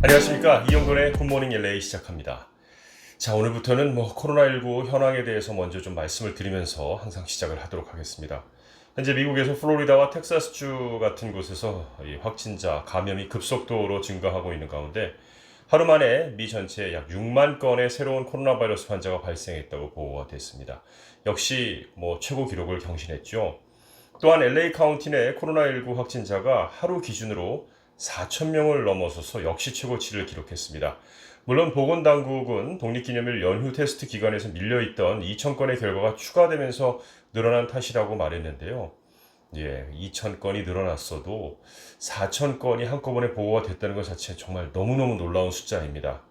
안녕하십니까. 이영돈의 굿모닝 LA 시작합니다. 자, 오늘부터는 코로나19 현황에 대해서 먼저 좀 말씀을 드리면서 항상 시작을 하도록 하겠습니다. 현재 미국에서 플로리다와 텍사스주 같은 곳에서 이 확진자 감염이 급속도로 증가하고 있는 가운데 하루 만에 미 전체에 약 6만 건의 새로운 코로나 바이러스 환자가 발생했다고 보고가 됐습니다. 역시 최고 기록을 경신했죠. 또한 LA 카운티 내 코로나19 확진자가 하루 기준으로 4,000명을 넘어서서 역시 최고치를 기록했습니다. 물론 보건당국은 독립기념일 연휴 테스트 기간에서 밀려있던 2,000건의 결과가 추가되면서 늘어난 탓이라고 말했는데요. 2,000건이 늘어났어도 4,000건이 한꺼번에 보고가 됐다는 것 자체 정말 너무너무 놀라운 숫자입니다.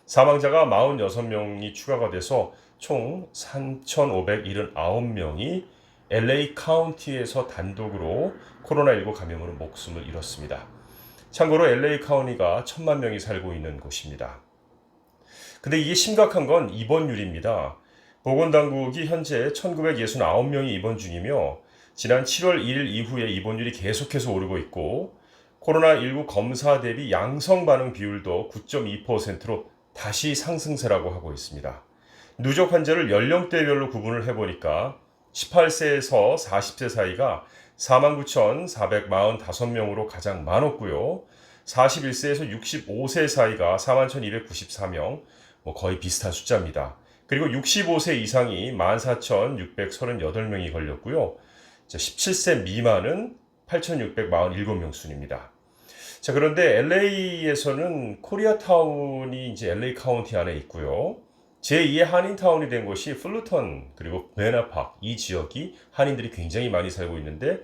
사망자가 46명이 추가가 돼서 총 3,579명이 LA 카운티에서 단독으로 코로나19 감염으로 목숨을 잃었습니다. 참고로 LA 카운티가 1,000만 명이 살고 있는 곳입니다. 근데 이게 심각한 건 입원율입니다. 보건당국이 현재 1,969명이 입원 중이며 지난 7월 1일 이후에 입원율이 계속해서 오르고 있고 코로나19 검사 대비 양성 반응 비율도 9.2%로 다시 상승세라고 하고 있습니다. 누적 환자를 연령대별로 구분을 해보니까 18세에서 40세 사이가 49,445명으로 가장 많았고요. 41세에서 65세 사이가 41,294명, 거의 비슷한 숫자입니다. 그리고 65세 이상이 14,638명이 걸렸고요. 17세 미만은 8,647명 순입니다. 자, 그런데 LA에서는 코리아타운이 이제 LA 카운티 안에 있고요. 제2의 한인타운이 된 곳이 플루턴 그리고 베나팍 이 지역이 한인들이 굉장히 많이 살고 있는데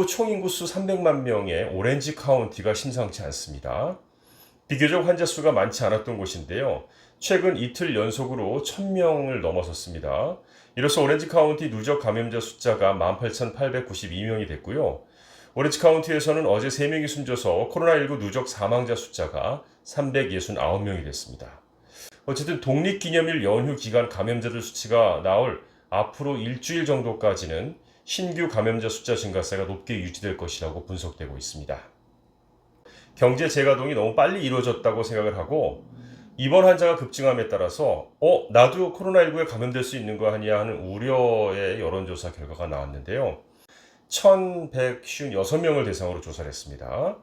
총인구수 300만 명의 오렌지 카운티가 심상치 않습니다. 비교적 환자 수가 많지 않았던 곳인데요. 최근 이틀 연속으로 1,000명을 넘어섰습니다. 이로써 오렌지 카운티 누적 감염자 숫자가 18,892명이 됐고요. 오렌지 카운티에서는 어제 3명이 숨져서 코로나19 누적 사망자 숫자가 369명이 됐습니다. 어쨌든 독립기념일 연휴 기간 감염자들 수치가 나올 앞으로 일주일 정도까지는 신규 감염자 숫자 증가세가 높게 유지될 것이라고 분석되고 있습니다. 경제 재가동이 너무 빨리 이루어졌다고 생각을 하고 입원 환자가 급증함에 따라서 나도 코로나19에 감염될 수 있는 거 아니야 하는 우려의 여론조사 결과가 나왔는데요. 1,156명을 대상으로 조사를 했습니다.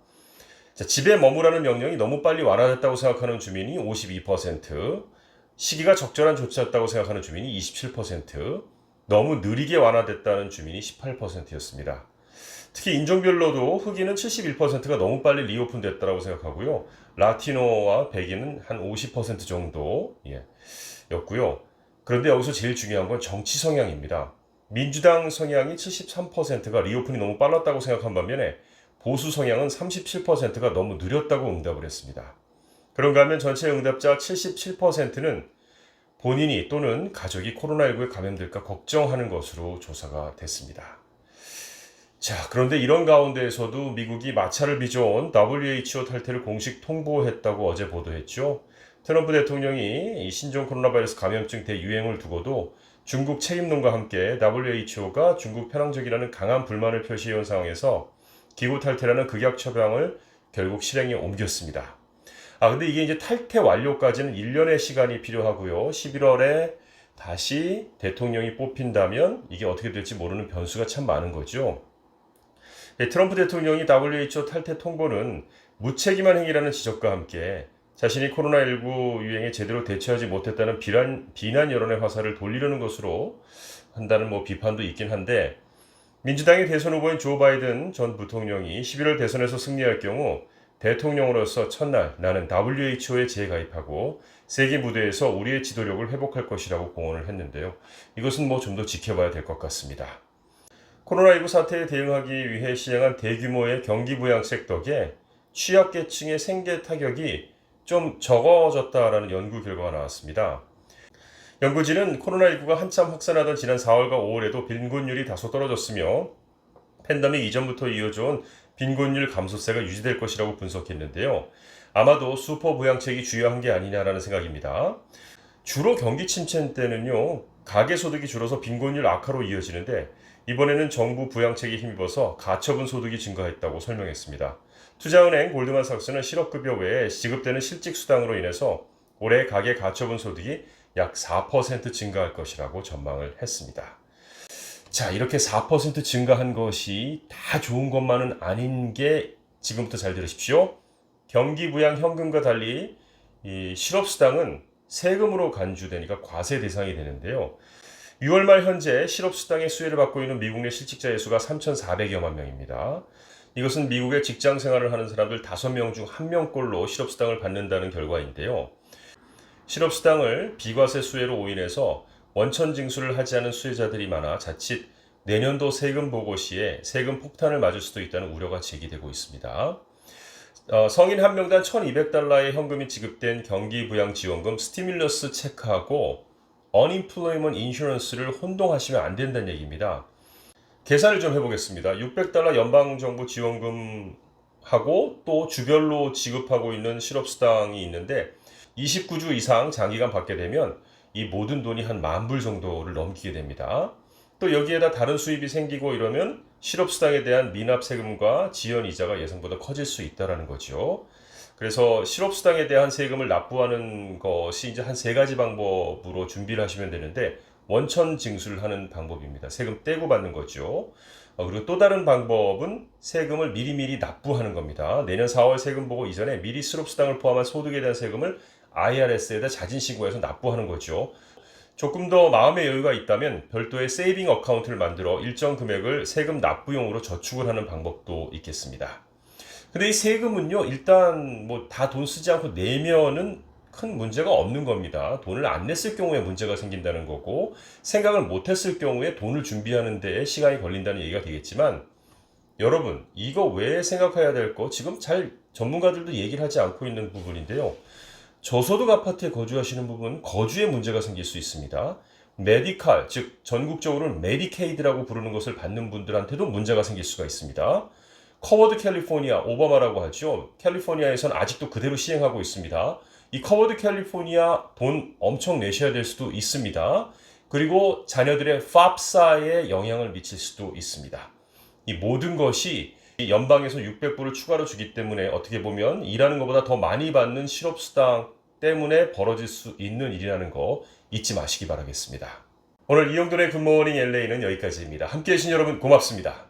집에 머무라는 명령이 너무 빨리 완화됐다고 생각하는 주민이 52%, 시기가 적절한 조치였다고 생각하는 주민이 27%, 너무 느리게 완화됐다는 주민이 18%였습니다. 특히 인종별로도 흑인은 71%가 너무 빨리 리오픈됐다고 생각하고요. 라티노와 백인은 한 50% 정도 였고요. 그런데 여기서 제일 중요한 건 정치 성향입니다. 민주당 성향이 73%가 리오픈이 너무 빨랐다고 생각한 반면에 보수 성향은 37%가 너무 느렸다고 응답을 했습니다. 그런가 하면 전체 응답자 77%는 본인이 또는 가족이 코로나19에 감염될까 걱정하는 것으로 조사가 됐습니다. 자, 그런데 이런 가운데에서도 미국이 마찰을 빚어온 WHO 탈퇴를 공식 통보했다고 어제 보도했죠. 트럼프 대통령이 이 신종 코로나 바이러스 감염증 대유행을 두고도 중국 책임론과 함께 WHO가 중국 편향적이라는 강한 불만을 표시해온 상황에서 기구 탈퇴라는 극약 처방을 결국 실행에 옮겼습니다. 근데 이게 이제 탈퇴 완료까지는 1년의 시간이 필요하고요. 11월에 다시 대통령이 뽑힌다면 이게 어떻게 될지 모르는 변수가 참 많은 거죠. 트럼프 대통령이 WHO 탈퇴 통보는 무책임한 행위라는 지적과 함께 자신이 코로나19 유행에 제대로 대처하지 못했다는 비난 여론의 화살을 돌리려는 것으로 한다는 비판도 있긴 한데 민주당의 대선 후보인 조 바이든 전 부통령이 11월 대선에서 승리할 경우 대통령으로서 첫날 나는 WHO에 재가입하고 세계 무대에서 우리의 지도력을 회복할 것이라고 공언을 했는데요. 이것은 좀 더 지켜봐야 될 것 같습니다. 코로나19 사태에 대응하기 위해 시행한 대규모의 경기부양책 덕에 취약계층의 생계 타격이 좀 적어졌다라는 연구 결과가 나왔습니다. 연구진은 코로나19가 한참 확산하던 지난 4월과 5월에도 빈곤율이 다소 떨어졌으며 팬데믹 이전부터 이어져온 빈곤율 감소세가 유지될 것이라고 분석했는데요. 아마도 슈퍼 부양책이 주요한 게 아니냐라는 생각입니다. 주로 경기 침체 때는요. 가계소득이 줄어서 빈곤율 악화로 이어지는데 이번에는 정부 부양책에 힘입어서 가처분 소득이 증가했다고 설명했습니다. 투자은행 골드만삭스는 실업급여 외에 지급되는 실직 수당으로 인해서 올해 가계 가처분 소득이 약 4% 증가할 것이라고 전망을 했습니다. 자, 이렇게 4% 증가한 것이 다 좋은 것만은 아닌 게 지금부터 잘 들으십시오. 경기부양현금과 달리 이 실업수당은 세금으로 간주되니까 과세 대상이 되는데요. 6월 말 현재 실업수당의 수혜를 받고 있는 미국 내 실직자의 수가 3,400여만 명입니다. 이것은 미국의 직장 생활을 하는 사람들 5명 중 1명꼴로 실업수당을 받는다는 결과인데요. 실업수당을 비과세 수혜로 오인해서 원천 징수를 하지 않은 수혜자들이 많아 자칫 내년도 세금 보고 시에 세금 폭탄을 맞을 수도 있다는 우려가 제기되고 있습니다. 성인 한 명당 $1,200의 현금이 지급된 경기부양지원금 스티뮬러스 체크하고 Unemployment Insurance를 혼동하시면 안 된다는 얘기입니다. 계산을 좀 해보겠습니다. $600 연방정부 지원금하고 또 주별로 지급하고 있는 실업수당이 있는데 29주 이상 장기간 받게 되면 이 모든 돈이 한 $10,000불 정도를 넘기게 됩니다. 또 여기에다 다른 수입이 생기고 이러면 실업수당에 대한 미납 세금과 지연 이자가 예상보다 커질 수 있다는 거죠. 그래서 실업수당에 대한 세금을 납부하는 것이 이제 한 3가지 방법으로 준비를 하시면 되는데 원천 징수를 하는 방법입니다. 세금 떼고 받는 거죠. 그리고 또 다른 방법은 세금을 미리미리 납부하는 겁니다. 내년 4월 세금 보고 이전에 미리 실업수당을 포함한 소득에 대한 세금을 IRS에다 자진신고해서 납부하는 거죠. 조금 더 마음의 여유가 있다면 별도의 세이빙 어카운트를 만들어 일정 금액을 세금 납부용으로 저축을 하는 방법도 있겠습니다. 근데 이 세금은요, 일단 뭐 다 돈 쓰지 않고 내면은 큰 문제가 없는 겁니다. 돈을 안 냈을 경우에 문제가 생긴다는 거고, 생각을 못 했을 경우에 돈을 준비하는 데에 시간이 걸린다는 얘기가 되겠지만, 여러분, 이거 외에 생각해야 될 거 지금 잘 전문가들도 얘기를 하지 않고 있는 부분인데요. 저소득 아파트에 거주하시는 부분 거주에 문제가 생길 수 있습니다. 메디칼, 즉 전국적으로는 메디케이드라고 부르는 것을 받는 분들한테도 문제가 생길 수가 있습니다. 커버드 캘리포니아, 오바마라고 하죠. 캘리포니아에서는 아직도 그대로 시행하고 있습니다. 이 커버드 캘리포니아 돈 엄청 내셔야 될 수도 있습니다. 그리고 자녀들의 FAFSA에 영향을 미칠 수도 있습니다. 이 모든 것이 연방에서 600불을 추가로 주기 때문에 어떻게 보면 일하는 것보다 더 많이 받는 실업수당 때문에 벌어질 수 있는 일이라는 거 잊지 마시기 바라겠습니다. 오늘 이영돈의 굿모닝 LA는 여기까지입니다. 함께해 주신 여러분 고맙습니다.